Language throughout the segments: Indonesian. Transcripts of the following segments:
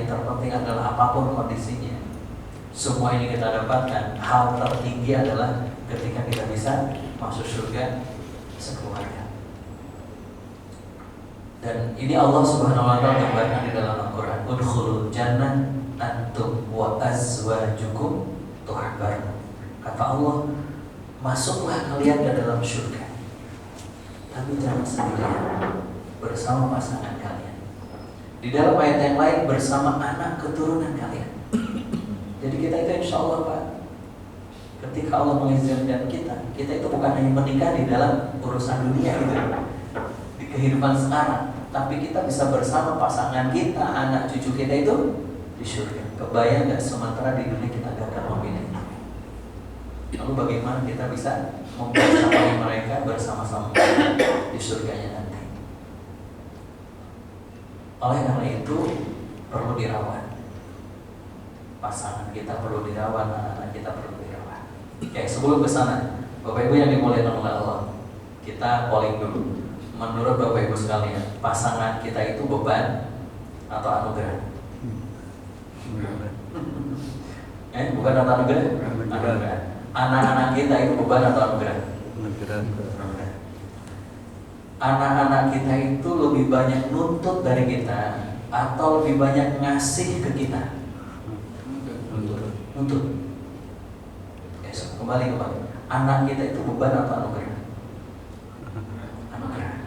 yang terpenting adalah apapun kondisinya, semua ini kita dapatkan. Hal tertinggi adalah ketika kita bisa masuk surga sekeluarga. Dan ini Allah Subhanahu wa taala gambarkan di dalam Al-Qur'an, udkhulul jannah antum wa azwajukum tuhbarun. Kata Allah, masuklah kalian ke dalam surga, tapi jangan sendirian, bersama pasangan kalian. Di dalam ayat yang lain, bersama anak keturunan kalian. Jadi kita itu insya Allah Pak, ketika Allah mengizinkan kita itu bukan hanya menikah di dalam urusan dunia gitu, di kehidupan sekarang, tapi kita bisa bersama pasangan kita, anak cucu kita itu di surga. Kebayang nggak sementara di dunia kita gagal memilih? Lalu bagaimana kita bisa membersamai mereka bersama-sama di surganya nanti? Oleh karena itu perlu dirawat. Pasangan kita perlu dirawat, anak-anak kita perlu dirawat. Oke, sebelum ke sana, Bapak Ibu yang dimuliakan oleh Allah, kita polling dulu. Menurut Bapak Ibu sekalian, pasangan kita itu beban atau anugerah? Bukan atau anugerah? Anugerah. Anak-anak kita itu beban atau anugerah? Anugerah. Anak-anak kita itu lebih banyak nuntut dari kita atau lebih banyak ngasih ke kita? Nuntut. Yes, kembali. Anak kita itu beban atau anugerah? Anugerah.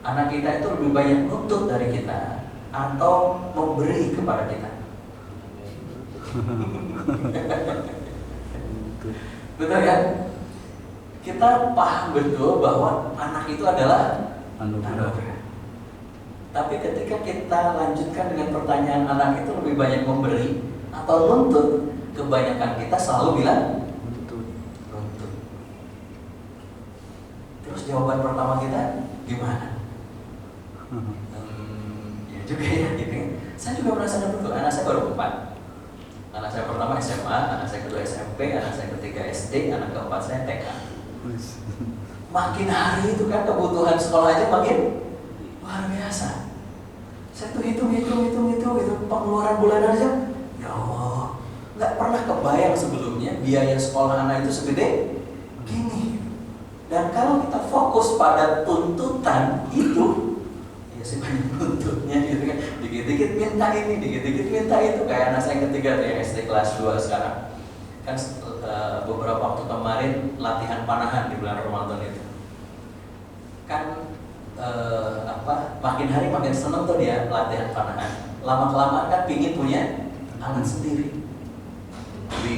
Anak kita itu lebih banyak nuntut dari kita atau memberi kepada kita? Betul kan? Kita paham betul bahwa anak itu adalah anugerah. Tapi ketika kita lanjutkan dengan pertanyaan, anak itu lebih banyak memberi atau nuntut, kebanyakan kita selalu bilang nuntut. Terus jawaban pertama kita gimana? Ya juga ya gitu kan. Saya juga merasakan betul, anak saya baru 4. Anak saya pertama SMA, anak saya kedua SMP, anak saya ketiga SD, anak keempat saya TK. Makin hari itu kan kebutuhan sekolah aja makin luar biasa. Saya tuh hitung pengeluaran bulanan aja, ya Allah, nggak pernah kebayang sebelumnya biaya sekolah anak itu segede gini. Dan kalau kita fokus pada tuntutan itu, ya sih banyak tuntutnya gitu kan. Dikit-dikit minta ini, dikit-dikit minta itu. Kayak anak saya ketiga yang SD kelas 2 sekarang. Kan beberapa waktu kemarin latihan panahan di bulan Ramadan itu. Kan makin hari makin seneng tuh dia latihan panahan. Lama-kelamaan kan pingin punya alat sendiri. Jadi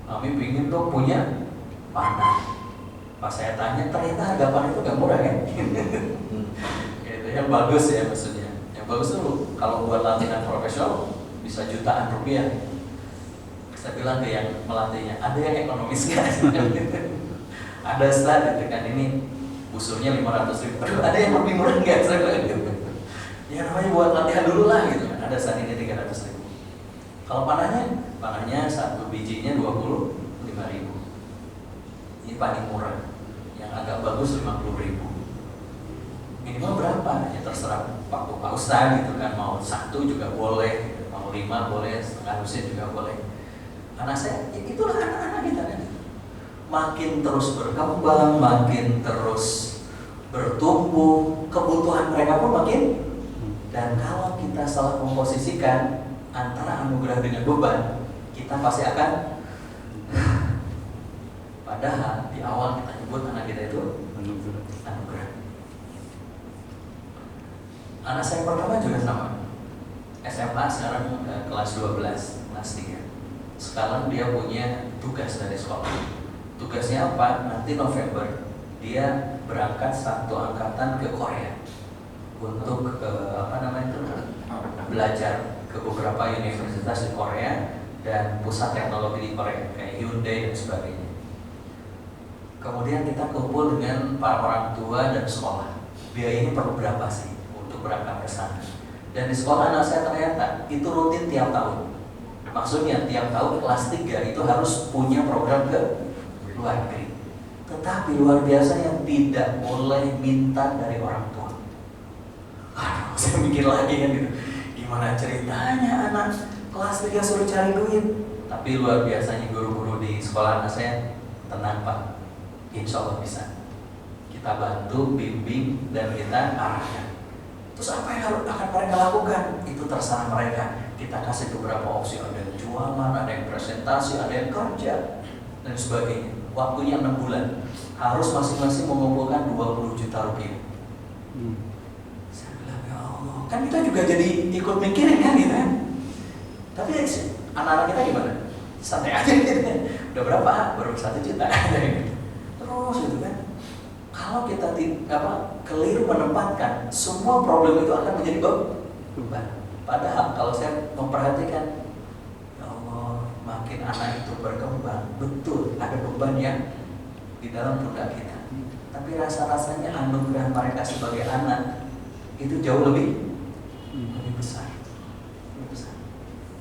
kami pingin tuh punya panah. Pas saya tanya, ternyata harga panah itu gak murah kan? Gitu, yang bagus ya maksudnya. Yang bagus tuh kalau buat latihan profesional bisa jutaan rupiah. Saya bilang ke yang melatihnya, ada yang ekonomis kan? Ada Ustaz gitu kan, ini busurnya 500.000. Aduh, ada yang lebih murah nggak? Saya bilang gitu. Ya namanya buat latihan dulu lah gitu kan. Ada saat ini 300.000. Kalau panahnya satu bijinya 25.000. Ini paling murah. Yang agak bagus 50.000. Minimal berapa? Ya terserah Pak Ustaz gitu kan. Mau 1 juga boleh, mau 5 boleh, setengah lusin juga boleh. Anak saya, itulah anak-anak kita kan. Makin terus berkembang, makin terus bertumbuh, kebutuhan mereka pun makin. Dan kalau kita salah memposisikan antara anugerah dengan beban, kita pasti akan. Padahal di awal kita nyebut anak kita itu anugerah. Anak saya pertama juga sama, SMA sekarang kelas 12, kelas 3. Sekarang dia punya tugas dari sekolah. Tugasnya apa? Nanti November dia berangkat satu angkatan ke Korea untuk belajar ke beberapa universitas di Korea dan pusat teknologi di Korea kayak Hyundai dan sebagainya. Kemudian kita kumpul dengan para orang tua dan sekolah. Biaya ini perlu berapa sih untuk berangkat ke sana? Dan di sekolah anak saya ternyata itu rutin tiap tahun. Maksudnya tiap tahun kelas 3 itu harus punya program ke luar negeri. Tetapi luar biasanya tidak boleh minta dari orang tua. Aduh, saya mikir lagi kan gitu. Gimana ceritanya anak kelas 3 suruh cari duit? Tapi luar biasanya guru-guru di sekolah anak saya, tenang Pak, insya Allah bisa. Kita bantu, bimbing, dan kita arahkan. Terus apa yang akan mereka lakukan? Itu terserah mereka. Kita kasih beberapa opsi, ada yang jualan, ada yang presentasi, ada yang kerja, dan sebagainya. Waktunya 6 bulan. Harus masing-masing mengumpulkan 20 juta rupiah. Saya bilang, ya Allah, kan kita juga jadi ikut mikirin kan gitu kan. Tapi anak-anak kita gimana? Santai aja gitu kan. Udah berapa? Baru 1 juta. Terus gitu kan. Kalau kita keliru menempatkan, semua problem itu akan menjadi beban. Padahal kalau saya memperhatikan, ya Allah, makin anak itu berkembang, betul ada beban yang di dalam pundak kita. Tapi rasa-rasanya anugerah mereka sebagai anak itu jauh lebih besar. Lebih besar.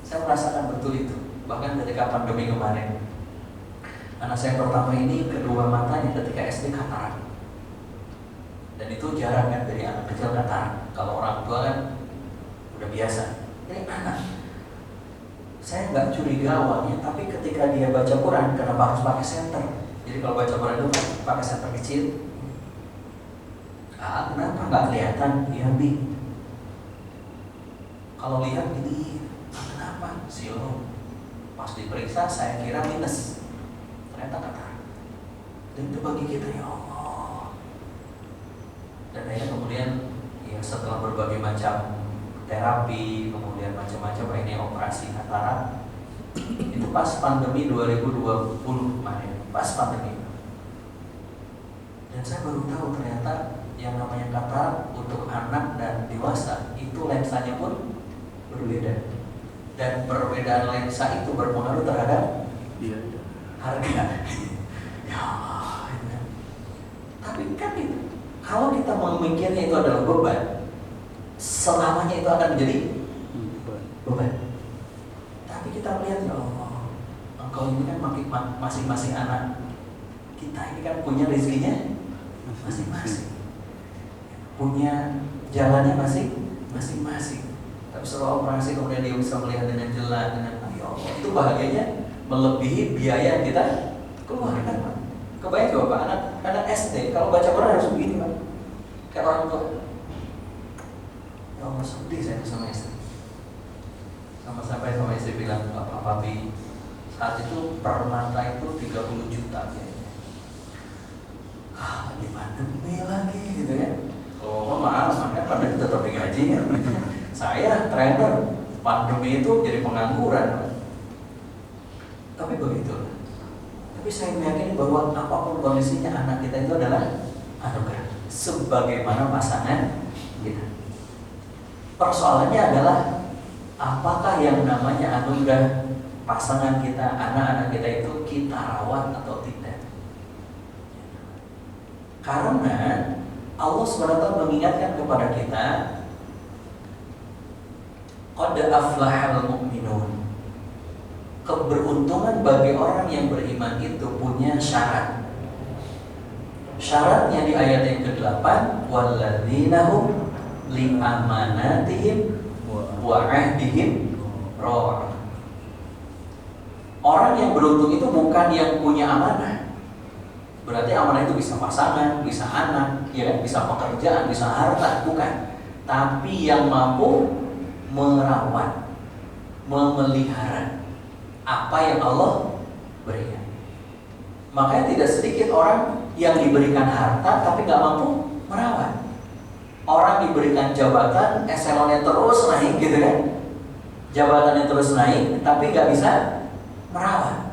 Saya merasakan betul itu. Bahkan ketika pandemi kemarin, anak saya pertama ini kedua matanya ketika SD katarak. Dan itu jarang kan dari anak kecil katarak. Kalau orang tua kan udah biasa. Ini anak, saya nggak curiga awalnya, tapi ketika dia baca Quran, kenapa harus pakai senter? Jadi kalau baca Quran itu pakai senter kecil. Kenapa nggak kelihatan? Iya Bi. Kalau lihat ini, kenapa? Silau. Pas diperiksa saya kira minus, ternyata katarak. Dan itu bagi kita, ya Allah. Dan akhirnya kemudian ya setelah berbagai macam terapi, kemudian macam-macam ini operasi katarak, itu pas pandemi 2020 kemarin, pas pandemi. Dan saya baru tahu ternyata yang namanya katarak untuk anak dan dewasa itu lensanya pun berbeda. Dan perbedaan lensa itu berpengaruh terhadap harga. Ya Allah, itu kan. Tapi kan itu, kalau kita memikirnya itu adalah beban, selamanya itu akan menjadi beban. Tapi kita melihat, ya Allah, engkau ini kan masing-masing anak kita ini kan punya rezekinya masing-masing, punya jalannya masing-masing. Tapi setelah operasi kemudian dia bisa melihat dengan jelas, dengan ya Allah, itu bahagianya melebihi biaya yang kita keluarkan, Pak. Kebayang coba Pak, anak SD kalau baca Quran harus begini Pak, kayak orang tua. Ya Allah, sedih saya sama istri. Sampai sama istri bilang, Papi, saat itu per mata itu 30 juta kayaknya. Lagi pandemi lagi gitu ya. Oh maaf, makanya pandemi tetap digaji ya. Saya trainer, pandemi itu jadi pengangguran. Tapi begitu. Tapi saya meyakini bahwa apapun kondisinya, anak kita itu adalah anugerah, sebagaimana pasangan kita. Persoalannya adalah apakah yang namanya anugerah pasangan kita, anak-anak kita itu kita rawat atau tidak. Karena Allah SWT mengingatkan kepada kita, qad aflahal mu'minun. Keberuntungan bagi orang yang beriman itu punya syarat. Syaratnya di ayat yang ke-8, walladzina hum li amanatihim wa ahdihim ra'un. Orang yang beruntung itu bukan yang punya amanah. Berarti amanah itu bisa pasangan, bisa anak, ya, bisa pekerjaan, bisa harta, bukan. Tapi yang mampu merawat, memelihara apa yang Allah berikan. Makanya tidak sedikit orang yang diberikan harta tapi nggak mampu merawat. Orang diberikan jabatan, eselonnya terus naik gitu kan, jabatannya terus naik tapi nggak bisa merawat.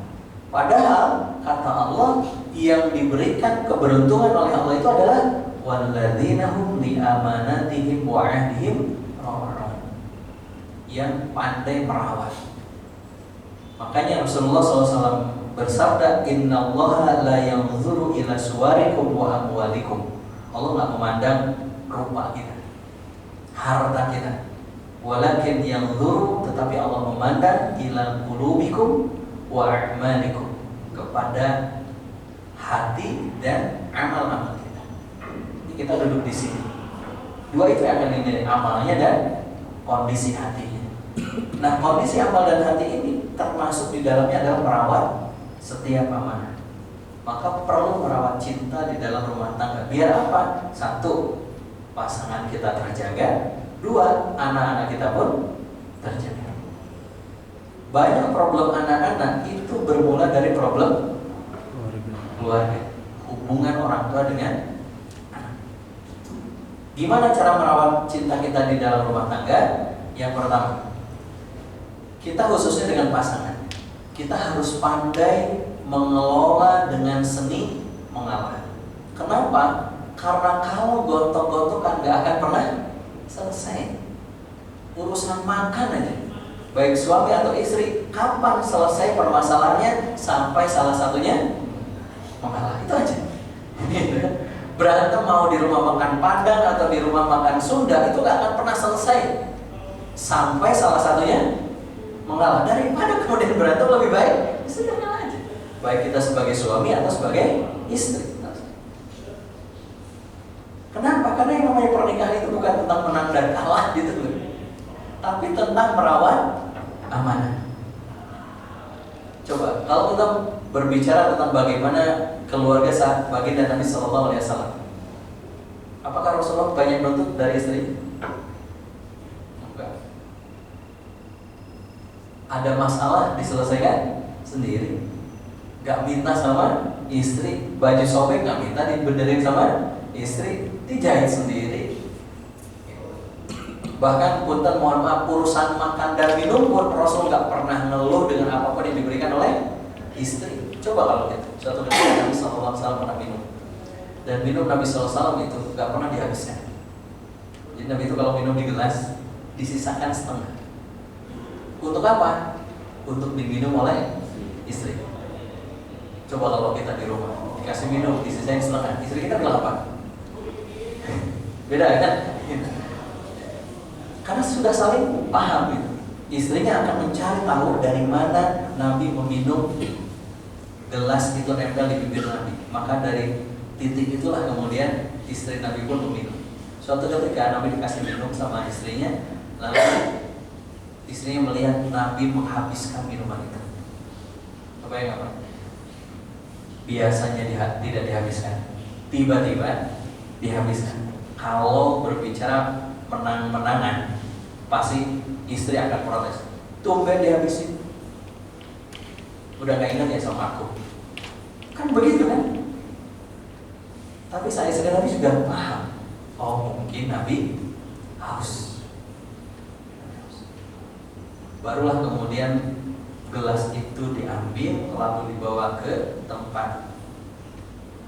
Padahal kata Allah, yang diberikan keberuntungan oleh Allah itu adalah walladzina hum li amanatihim wa ahdihim ra'un, yang pandai merawat. Makanya Rasulullah SAW bersabda, innallaha la yanzuru ila suwarikum wa amwalikum. Allah nggak memandang rupa kita, harta kita, walakin yanzuru, tetapi Allah memandang ila qulubikum wa a'malikum, kepada hati dan amal-amal kita. Ini kita duduk di sini. Dua itu yang akan dinilai, amalnya dan kondisi hatinya. Nah, kondisi akal dan hati ini termasuk di dalamnya adalah merawat setiap amanah. Maka perlu merawat cinta di dalam rumah tangga. Biar apa? Satu, pasangan kita terjaga. Dua, anak-anak kita pun terjaga. Banyak problem anak-anak itu bermula dari problem keluarga, hubungan orang tua dengan anak. Gimana cara merawat cinta kita di dalam rumah tangga? Yang pertama, kita khususnya dengan pasangan, kita harus pandai mengelola dengan seni mengalah. Kenapa? Karena kalau gontok-gontokan gak akan pernah selesai. Urusan makan aja, baik suami atau istri, kapan selesai permasalahannya? Sampai salah satunya mengalah, itu aja. Berantem mau di rumah makan Padang atau di rumah makan Sunda, itu gak akan pernah selesai sampai salah satunya mengalah. Daripada kemudian berantem, lebih baik sudah mengalah aja, baik kita sebagai suami atau sebagai istri. Kenapa? Karena yang namanya pernikahan itu bukan tentang menang dan kalah gitu loh, tapi tentang merawat amanah. Coba kalau kita berbicara tentang bagaimana keluarga saat baginda Nabi Sallallahu Alaihi Wasallam, apakah Rasulullah banyak nuntut dari istri? Enggak. Ada masalah diselesaikan sendiri, gak minta sama istri. Baju sobek gak minta dibenerin sama istri, dijahit sendiri. Bahkan punten mohon maaf, urusan makan dan minum pun Rasul gak pernah ngeluh dengan apapun yang diberikan oleh istri. Coba kalau gitu, suatu ketika Nabi SAW pernah minum, dan minum Nabi SAW itu gak pernah dihabiskan. Jadi Nabi itu kalau minum di gelas disisakan setengah. Untuk apa? Untuk diminum oleh istri. Coba kalau kita di rumah dikasih minum disisain setengah, istri kita bilang apa? Beda kan? Karena sudah saling paham gitu. Istrinya akan mencari tahu dari mana Nabi meminum, gelas itu nempel di bibir Nabi. Maka dari titik itulah kemudian istri Nabi pun meminum. Suatu ketika Nabi dikasih minum sama istrinya, lalu istrinya melihat Nabi menghabiskan minuman itu. Apa yang apa? Biasanya tidak dihabiskan, tiba-tiba dihabiskan. Kalau berbicara menang-menangan, pasti istri akan protes. Tumben dihabisin, udah gak ingat ya sama aku. Kan begitu kan? Tapi saya istri Nabi sudah paham. Oh, mungkin Nabi haus. Barulah kemudian gelas itu diambil, lalu dibawa ke tempat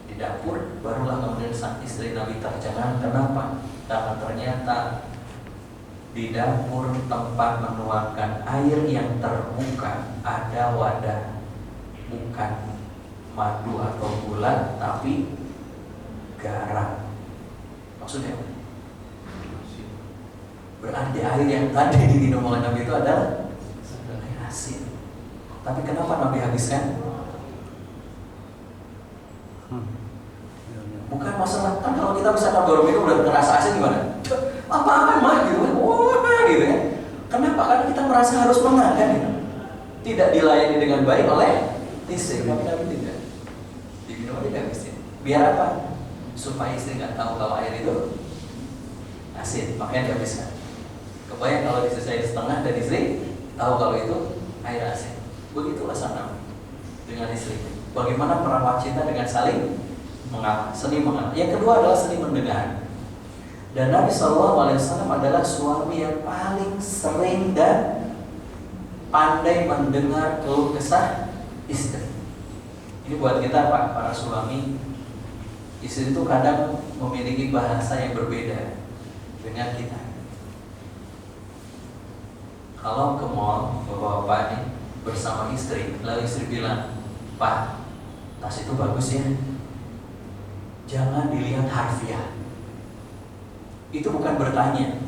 di dapur. Barulah kemudian sang istri Nabi tercengang. Kenapa? Karena ternyata di dapur tempat menuangkan air yang terbuka ada wadah, bukan madu atau gula, tapi garam. Maksudnya berarti air yang tadi diminum oleh Nabi itu adalah air asin. Tapi kenapa Nabi habiskan? Bukan masalah, kan kalau kita misalkan baru minum udah terasa asin gimana? Apa-apa mah gitu kan? Wah gitu ya. Kenapa? Karena kita merasa harus menang kan gitu. Tidak dilayani dengan baik oleh istri. Tapi Nabi tidak. Diminum aja dihabisin. Biar apa? Supaya istri nggak tahu kalau air itu asin, makanya dihabiskan. Kebayang kalau disisain setengah dan istri tahu kalau itu air asin. Begitulah sang Nabi dengan istri. Bagaimana merawat cinta dengan saling mengalah, seni mengalah. Yang kedua adalah seni mendengar. Dan Nabi SAW adalah suami yang paling sering dan pandai mendengar keluh kesah istri. Ini buat kita Pak, para suami. Istri itu kadang memiliki bahasa yang berbeda dengan kita. Kalau ke mall, bapak-bapak nih bersama istri, lalu istri bilang, Pak, tas itu bagus ya, jangan dilihat harfiah. Itu bukan bertanya.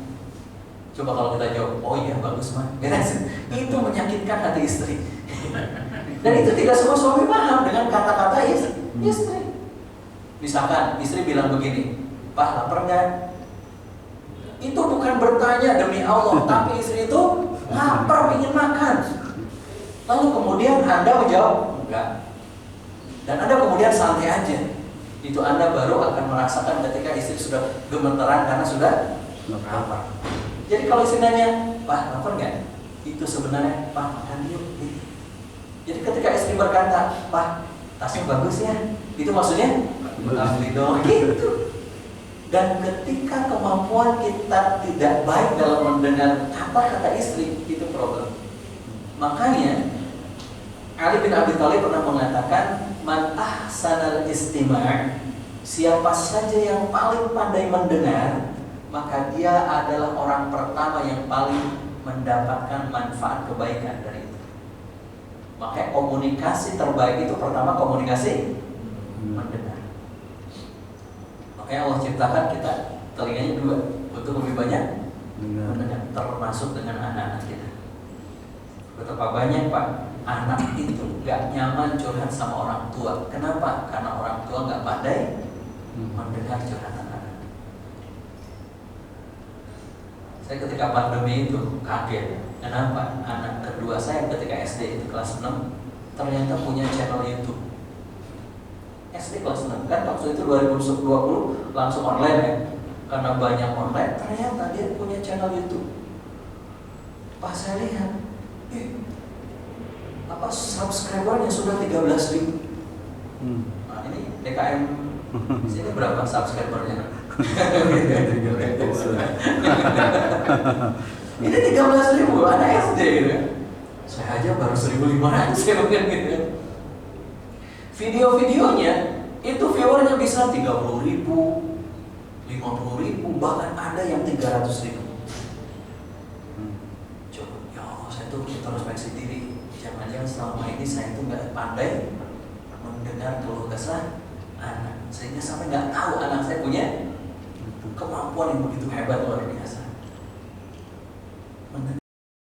Coba kalau kita jawab, oh iya bagus mah, itu menyakitkan hati istri. Dan itu tidak semua suami paham dengan kata-kata istri. Misalkan istri bilang begini, Pak lapar nggak? itu bukan bertanya demi Allah, tapi istri itu lapar, ingin makan. Lalu kemudian Anda menjawab, enggak. Dan Anda kemudian santai aja. Itu Anda baru akan merasakan ketika istri sudah gemeteran karena sudah lapar. Jadi kalau istri nanya, Pak, lapar nggak? Itu sebenarnya, Pak, makan yuk. Jadi ketika istri berkata, Pak, tasnya bagus ya, itu maksudnya beli dong gitu. Dan ketika kemampuan kita tidak baik dalam mendengar kata istri, itu problem. Makanya Ali bin Abi Thalib pernah mengatakan, man ahsanal istima', siapa saja yang paling pandai mendengar, maka dia adalah orang pertama yang paling mendapatkan manfaat kebaikan dari itu. Makanya komunikasi terbaik itu pertama komunikasi mendengar. Makanya Allah ciptakan kita telinganya dua untuk lebih banyak mendengar, termasuk dengan anak-anak kita. Betapa banyak Pak anak itu gak nyaman curhat sama orang tua. Kenapa? Karena orang tua gak pandai mendengar curhatan anak. Saya ketika pandemi itu kaget. Kenapa? Anak kedua saya ketika SD itu kelas 6 ternyata punya channel YouTube. SD kelas 6 kan waktu itu 2020 langsung online ya. Karena banyak online, ternyata dia punya channel YouTube. Pas saya lihat, subscribernya sudah 13.000. Nah ini DKM sini berapa subscribernya? Ini 13.000, anak SD gitu ya. Saya aja baru 1.500 ya mungkin gitu ya. Video-videonya itu viewernya bisa 30.000, 50.000, bahkan ada yang 300.000. Coba, ya Allah, saya tuh introspeksi diri. Jangan-jangan selama ini saya tuh nggak pandai mendengar keluh kesah anak, sehingga sampai nggak tahu anak saya punya kemampuan yang begitu hebat luar biasa.